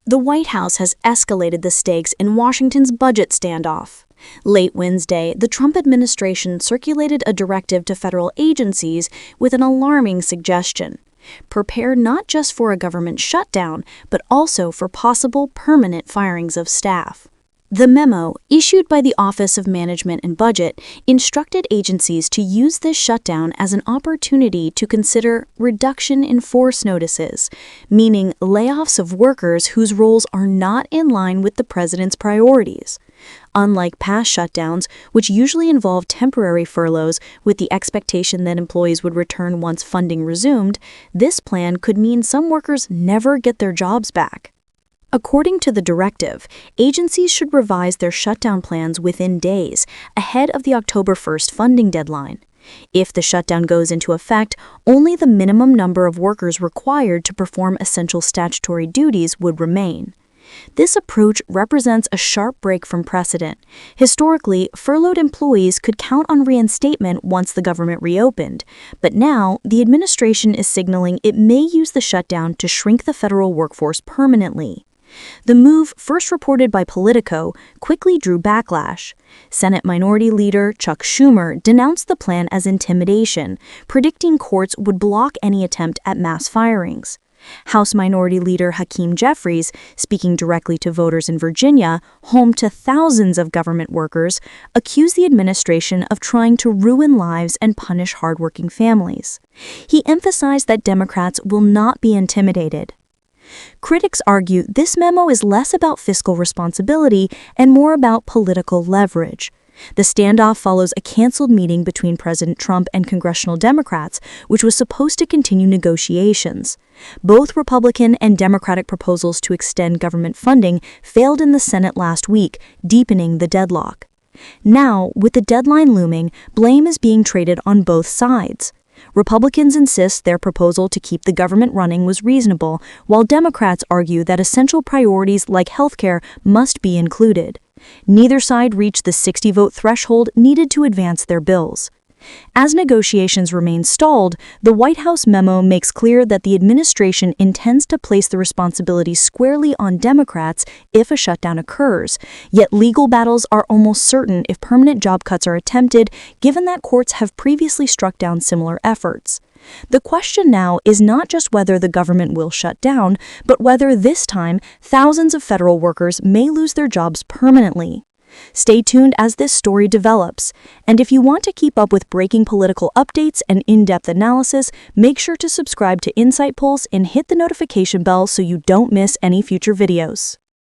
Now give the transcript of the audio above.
The White House has escalated the stakes in Washington's budget standoff. Late Wednesday, the Trump administration circulated a directive to federal agencies with an alarming suggestion: prepare not just for a government shutdown, but also for possible permanent firings of staff. The memo, issued by the Office of Management and Budget, instructed agencies to use this shutdown as an opportunity to consider reduction in force notices, meaning layoffs of workers whose roles are not in line with the president's priorities. Unlike past shutdowns, which usually involve temporary furloughs with the expectation that employees would return once funding resumed, this plan could mean some workers never get their jobs back. According to the directive, agencies should revise their shutdown plans within days, ahead of the October 1st funding deadline. If the shutdown goes into effect, only the minimum number of workers required to perform essential statutory duties would remain. This approach represents a sharp break from precedent. Historically, furloughed employees could count on reinstatement once the government reopened, but now the administration is signaling it may use the shutdown to shrink the federal workforce permanently. The move, first reported by Politico, quickly drew backlash. Senate Minority Leader Chuck Schumer denounced the plan as intimidation, predicting courts would block any attempt at mass firings. House Minority Leader Hakeem Jeffries, speaking directly to voters in Virginia, home to thousands of government workers, accused the administration of trying to ruin lives and punish hardworking families. He emphasized that Democrats will not be intimidated. Critics argue this memo is less about fiscal responsibility and more about political leverage. The standoff follows a canceled meeting between President Trump and congressional Democrats, which was supposed to continue negotiations. Both Republican and Democratic proposals to extend government funding failed in the Senate last week, deepening the deadlock. Now, with the deadline looming, blame is being traded on both sides. Republicans insist their proposal to keep the government running was reasonable, while Democrats argue that essential priorities like healthcare must be included. Neither side reached the 60-vote threshold needed to advance their bills. As negotiations remain stalled, the White House memo makes clear that the administration intends to place the responsibility squarely on Democrats if a shutdown occurs, yet legal battles are almost certain if permanent job cuts are attempted, given that courts have previously struck down similar efforts. The question now is not just whether the government will shut down, but whether this time thousands of federal workers may lose their jobs permanently. Stay tuned as this story develops, and if you want to keep up with breaking political updates and in-depth analysis, make sure to subscribe to InsightPulse and hit the notification bell so you don't miss any future videos.